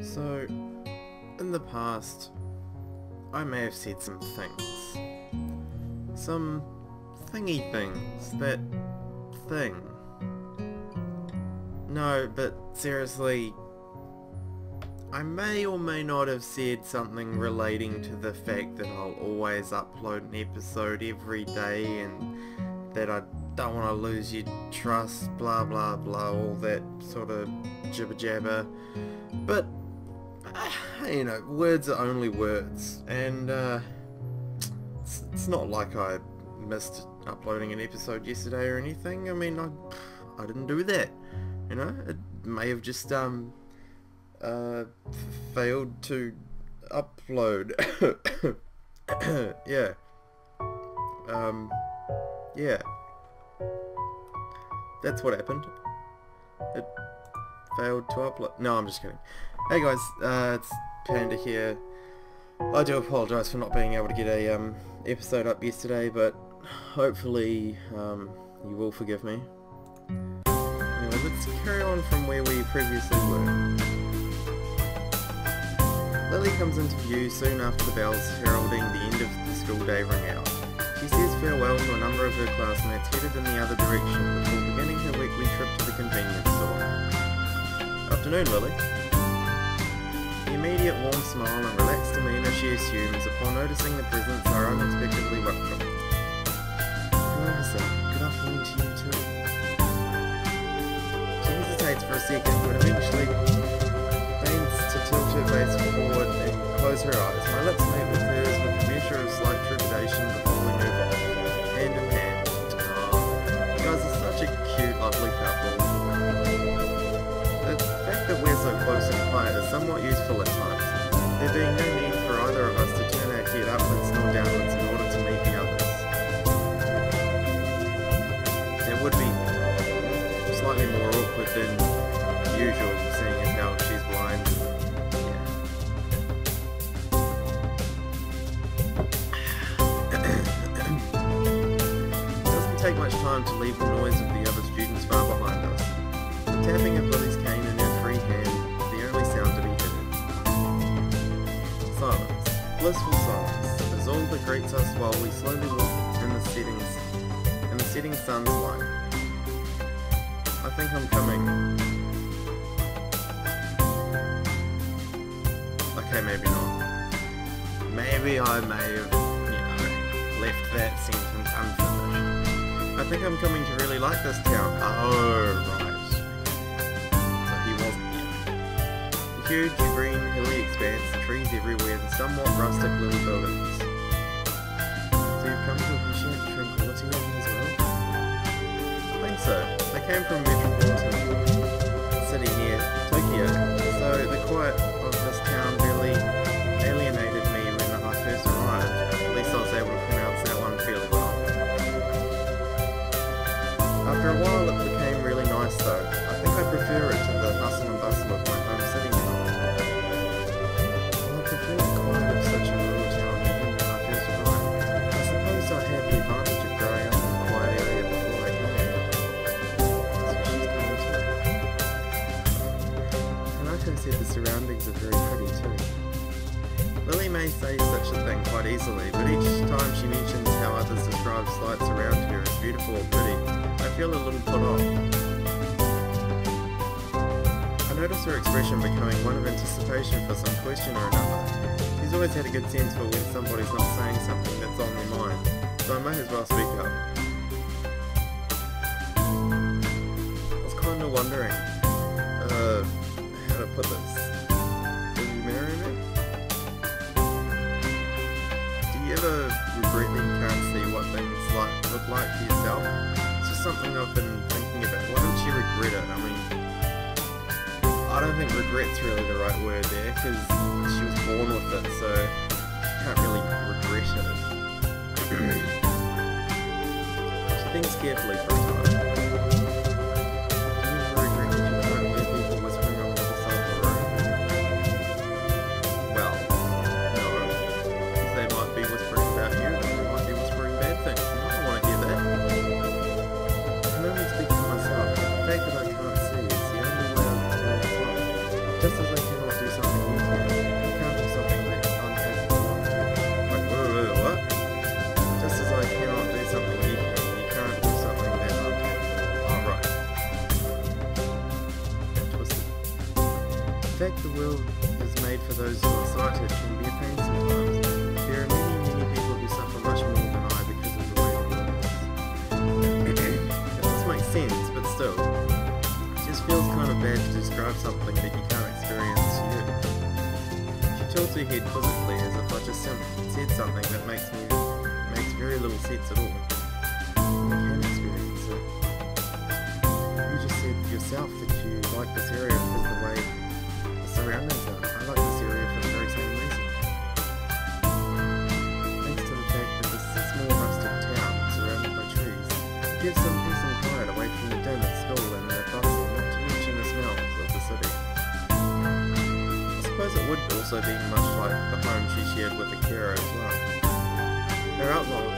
So, in the past, I may have said some things. Some thingy things. That thing. No, but seriously, I may or may not have said something relating to the fact that I'll always upload an episode every day and that I don't want to lose your trust, blah blah blah, all that sort of jibber jabber. But, you know, words are only words, and it's not like I missed uploading an episode yesterday or anything. I mean, I didn't do that, you know. It may have just failed to upload. Yeah. Yeah. That's what happened. It failed to upload. No, I'm just kidding. Hey guys, it's Panda here. I do apologise for not being able to get a episode up yesterday, but hopefully you will forgive me. Anyway, let's carry on from where we previously were. Lily comes into view soon after the bells heralding the end of the school day ring out. She says farewell to a number of her classmates headed in the other direction before beginning her weekly trip to the convenience store. Afternoon, Lily. The immediate warm smile and relaxed demeanour she assumes upon noticing the presents are unexpectedly welcome. Hello, Hisao. Good afternoon to you too. She hesitates for a second, but eventually deigns to tilt her face forward and close her eyes. My lips meet with hers with a measure of slight trepidation before we move on, hand in hand. Oh, you guys are such a cute, lovely couple. The fact that we're so close and quiet is somewhat useful at times, there being no need for either of us to turn our head upwards nor downwards in order to meet the others. It would be slightly more awkward than usual, seeing as how she's blind. It doesn't take much time to leave the noise of the other students far behind us. The tapping of Lily's cane in her free hand, the only sound to be heard. Silence. Blissful silence, as all that greets us while we slowly walk in the setting sun's light. I think I'm coming. Okay, maybe not. Maybe I may have, left that sentence unfinished. I think I'm coming to really like this town. Oh, right. So he wasn't yet. The huge, green, hilly expanse, the trees everywhere, the somewhat rustic little buildings. So you've come to appreciate the tranquility of it as well? I think so. They came from a metropolitan city near Tokyo, so the quiet of this town really alienated me when I first arrived. At least I was able to pronounce that one fairly well. After a while it became really nice though. I think I prefer it to the hustle and bustle of my home city now. I prefer the quiet of such a rural town even when I first arrived. I suppose I had the advantage of growing up in a quiet area before I came. Nakai said the surroundings are very pretty too. Lily may say such a thing quite easily, but each time she mentions how others describe sights around her as beautiful or pretty, I feel a little put off. I notice her expression becoming one of anticipation for some question or another. She's always had a good sense for when somebody's not saying something that's on their mind, so I might as well speak up. I was kind of wondering, how to put this. Will you marry me? Do you ever regret that you can't see what things look like for yourself? It's just something I've been thinking about. Why don't you regret it? I mean, I don't think regret's really the right word there, because she was born with it, so she can't really regret it. She thinks carefully for a time. Just as I cannot do something fact the world is made for those who are sighted can be a pain sometimes. There are many people who suffer much more than I because of the way the world is. That does make sense, but still, it just feels kind of bad to describe something that you can't experience yet. She tilts her head quizzically as if I just said something that makes very little sense at all. I can experience it. You just said yourself that you like this area because the way the surroundings are. I like this area for the very same reason. Thanks to the fact that this is a small rustic town surrounded by trees, it gives some peace and quiet away from the din at school and the bustle, not to mention the smells of the city. I suppose it would also be much like the home she shared with the carer as well. Her outlook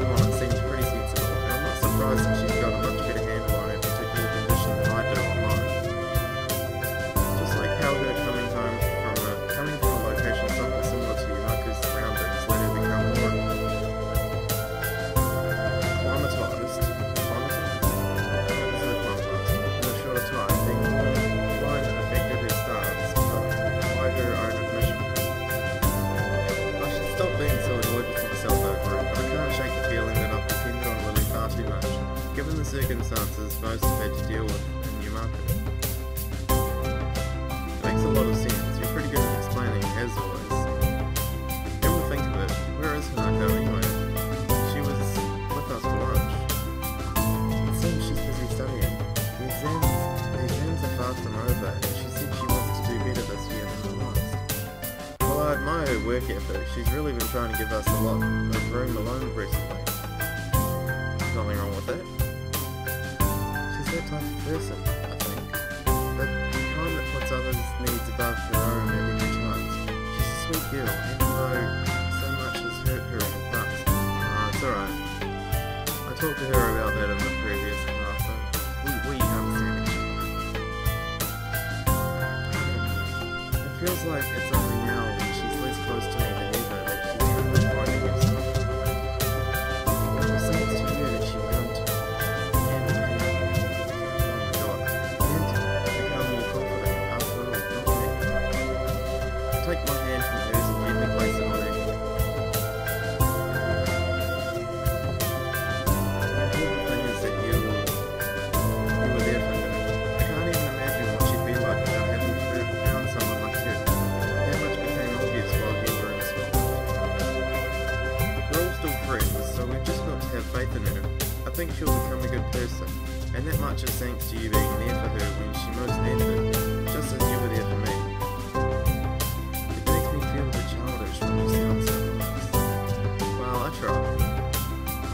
on it seems pretty sensible, and I'm not surprised that she's got a much better handle on her particular condition than I do on mine. Just like how her coming from a location somewhat similar to Yamaku's surroundings let her become more acclimatized in a shorter time, being more blind and affected her stance by her own admission. I should stop being so annoyed with myself over it, but I can't shake the feeling that I've depended on Lilly far too much, given the circumstances most have had to deal with in Yamaku. It makes a lot of sense. You're pretty good at explaining, as always. Come to think of it, where is Hanako anyway? She was with us for lunch. It seems she's busy studying. The exams are far from over, and she said she wants to do better this year than the last. Well, I admire her work ethic. She's really been trying to give us a lot of room alone recently. Nothing wrong with that. She's that type of person, I think. The kind that puts others' needs above her own at every chance. She's a sweet girl, even though so much has hurt her in the past. It's alright. I talked to her about that in the previous class, and we understand each other. It feels like it's only now when she's less close to me than ever that she's truly finding herself. It was said to you that she would come to and become more confident after all, not me. Take my hand from hers and gently place it on her head. The important thing is that you were there for her. I can't even imagine what she'd be like without having found someone like you. That much became obvious while you were in school. We're all still friends, so we've just got to have faith in her. I think she'll become a good person, and that much is thanks to you being there for her when she most needed it, just as you were there for me. It makes me feel a bit childish when you sound so nice. Well, I try.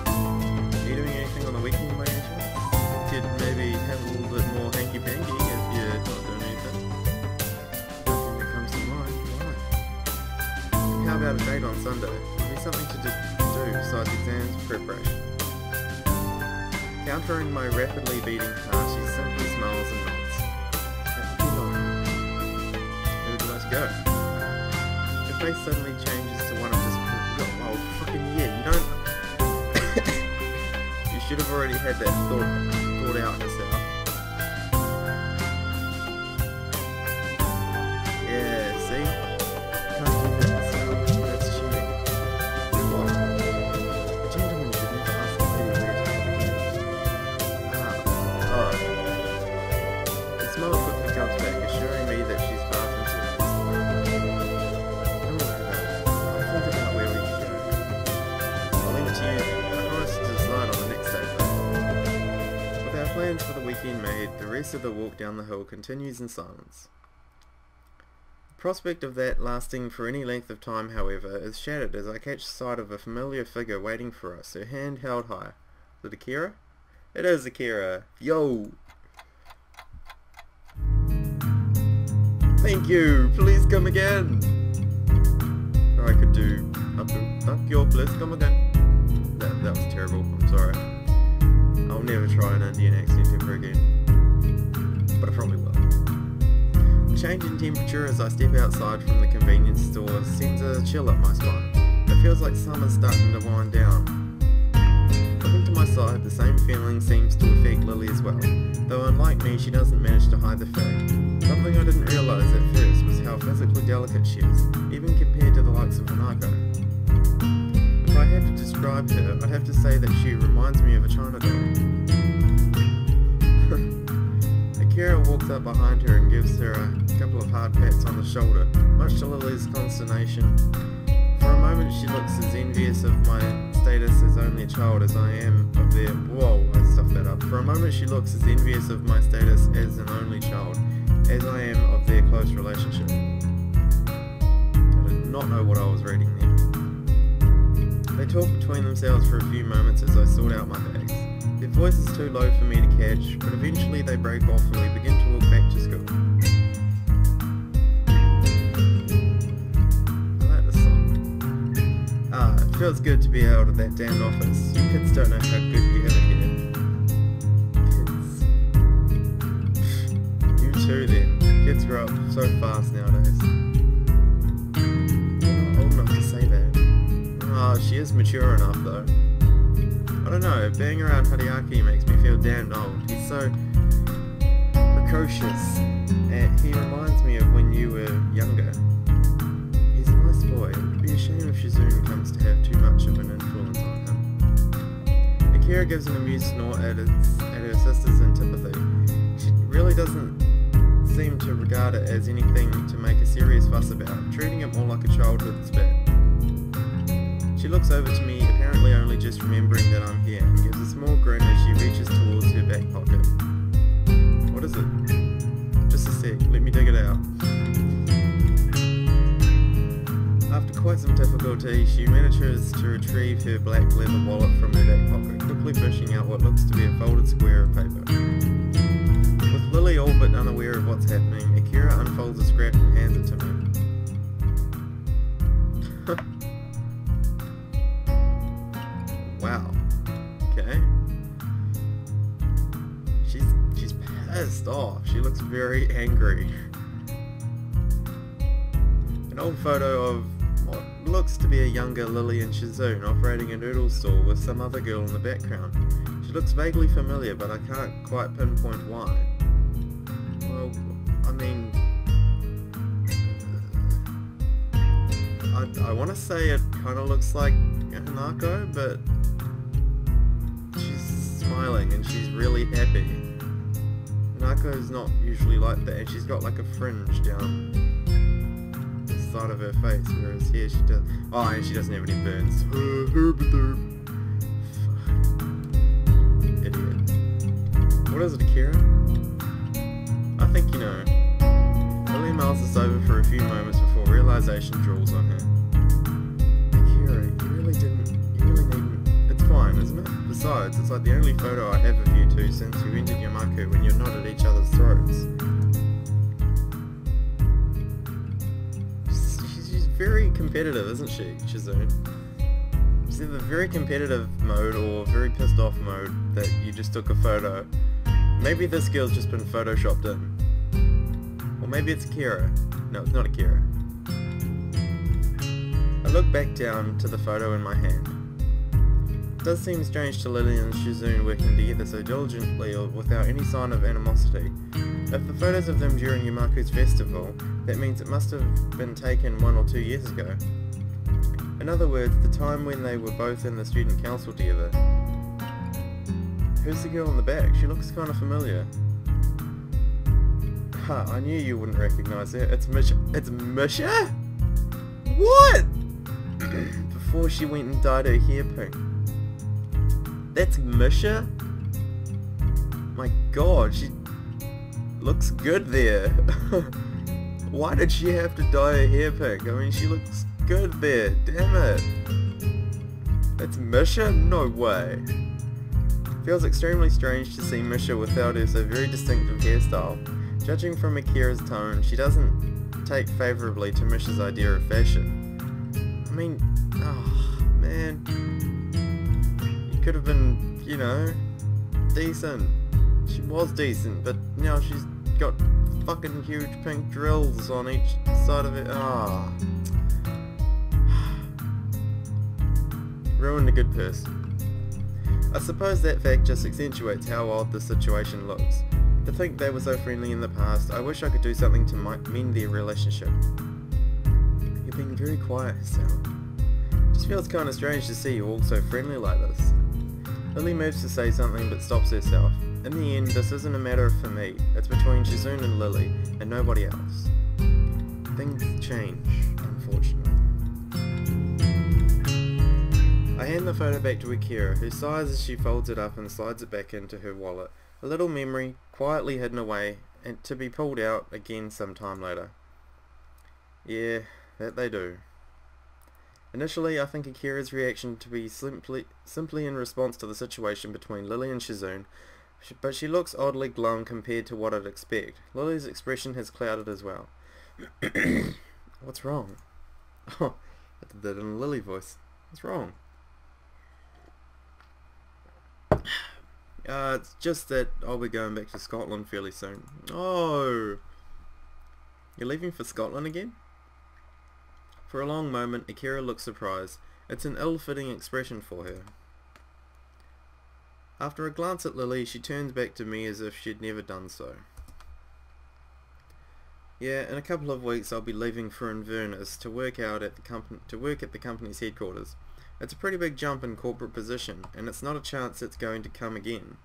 Are you doing anything on the weekend by any chance? Could maybe have a little bit more hanky-panky if you're not doing anything. Nothing that comes to mind. Why? How about a date on Sunday? There'll be something to do besides exams preparation. Countering my rapidly beating heart, she simply smiles and nods. Who would like to go? Her face suddenly changes to one of just, oh fucking yeah, you don't... You should have already had that thought out yourself. Yeah, see? Can't do that yourself. That's cheating. Do what? A gentleman should never ask a lady where to go. The smile quickly comes back, assuring me that she's far from serious. Don't worry about it. I'll think about where we can go. I'll leave it to you. I promise to decide on the next day though. With our plans for the weekend made, the rest of the walk down the hill continues in silence. The prospect of that lasting for any length of time, however, is shattered as I catch sight of a familiar figure waiting for us, her hand held high. Is it Akira? It is Akira. Yo! Thank you! Please come again! Or I could do... Thank you, please come again. That was terrible. I'm sorry. I'll never try an Indian accent ever again. But I probably will. The change in temperature as I step outside from the convenience store sends a chill up my spine. It feels like summer's starting to wind down. Looking to my side, the same feeling seems to affect Lilly as well, though unlike me she doesn't manage to hide the fact. Something I didn't realise at first was how physically delicate she is, even compared to the likes of Hanako. If I had to describe her, I'd have to say that she reminds me of a China doll. Akira walks up behind her and gives her a couple of hard pats on the shoulder, much to Lily's consternation. For a moment she looks as envious of my status as only a child as I am of their... Whoa, I stuffed that up. For a moment she looks as envious of my status as an only child as I am of their close relationship. I did not know what I was reading there. They talk between themselves for a few moments as I sort out my bags. Their voice is too low for me to catch, but eventually they break off and we begin to walk back to school. I like this song. It feels good to be out of that damned office. You kids don't know how good you have it here. Kids. You too then. Kids grow up so fast nowadays. You're not old enough to say that. She is mature enough though. I don't know, being around Hideaki makes me feel damned old. He's so precocious, and he reminds me of when you were younger. He's a nice boy. It would be a shame if Shizune comes to have too much of an influence on him. Akira gives an amused snort at her sister's antipathy. She really doesn't seem to regard it as anything to make a serious fuss about, treating it more like a childhood spat. She looks over to me, apparently only just remembering that I'm here, and gives a small grin as she reaches towards her back pocket. What is it? Just a sec, let me dig it out. After quite some difficulty, she manages to retrieve her black leather wallet from her back pocket, quickly fishing out what looks to be a folded square of paper. With Lily all but unaware of what's happening, Akira unfolds a scrap and hands it to me. Wow. Okay. She's pissed off. She looks very angry. An old photo of what looks to be a younger Lilly and Shizune operating a noodle stall with some other girl in the background. She looks vaguely familiar, but I can't quite pinpoint why. Well, I mean... I want to say it kind of looks like Hanako, but... she's smiling and she's really happy. Hanako's not usually like that, and she's got like a fringe down the side of her face, whereas here she does. Oh, and she doesn't have any burns. Idiot. What is it, Akira? I think you know. Lily mulls this over for a few moments before realization draws on her. Akira, you really needn't. It's fine, isn't it? Besides, it's like the only photo I have of you two since you entered Yamaku when you're not at each other's throats. She's very competitive, isn't she, Shizune? She's either very competitive mode or very pissed off mode that you just took a photo. Maybe this girl's just been photoshopped in. Or maybe it's Akira. No, it's not Akira. I look back down to the photo in my hand. It does seem strange to Lily and Shizune working together so diligently or without any sign of animosity. If the photos of them during Yamaku's festival, that means it must have been taken 1 or 2 years ago. In other words, the time when they were both in the student council together. Who's the girl in the back? She looks kind of familiar. Ha, I knew you wouldn't recognize her. It's Misha. It's Misha? What? Before she went and dyed her hair pink. That's Misha? My god, she looks good there. Why did she have to dye her hair pink? I mean, she looks good there. Damn it. That's Misha? No way. Feels extremely strange to see Misha without her so very distinctive hairstyle. Judging from Akira's tone, she doesn't take favourably to Misha's idea of fashion. I mean, oh man, you could have been, you know, decent. She was decent, but now she's got fucking huge pink drills on each side of it. Ah, ruined a good person. I suppose that fact just accentuates how odd the situation looks. To think they were so friendly in the past, I wish I could do something to mend their relationship. You're being very quiet, Hisao. Just feels kinda strange to see you all so friendly like this. Lilly moves to say something but stops herself. In the end, this isn't a matter for me. It's between Shizune and Lilly, and nobody else. Things change, unfortunately. I hand the photo back to Akira, who sighs as she folds it up and slides it back into her wallet. A little memory, quietly hidden away, and to be pulled out again sometime later. Yeah, that they do. Initially, I think Akira's reaction to be simply in response to the situation between Lilly and Shizune, but she looks oddly glum compared to what I'd expect. Lilly's expression has clouded as well. What's wrong? Oh, I did that in a Lilly voice. What's wrong? It's just that I'll be going back to Scotland fairly soon. Oh! You're leaving for Scotland again? For a long moment, Akira looks surprised. It's an ill-fitting expression for her. After a glance at Lilly, she turns back to me as if she'd never done so. Yeah, in a couple of weeks I'll be leaving for Inverness to work at the company's headquarters. It's a pretty big jump in corporate position, and it's not a chance it's going to come again.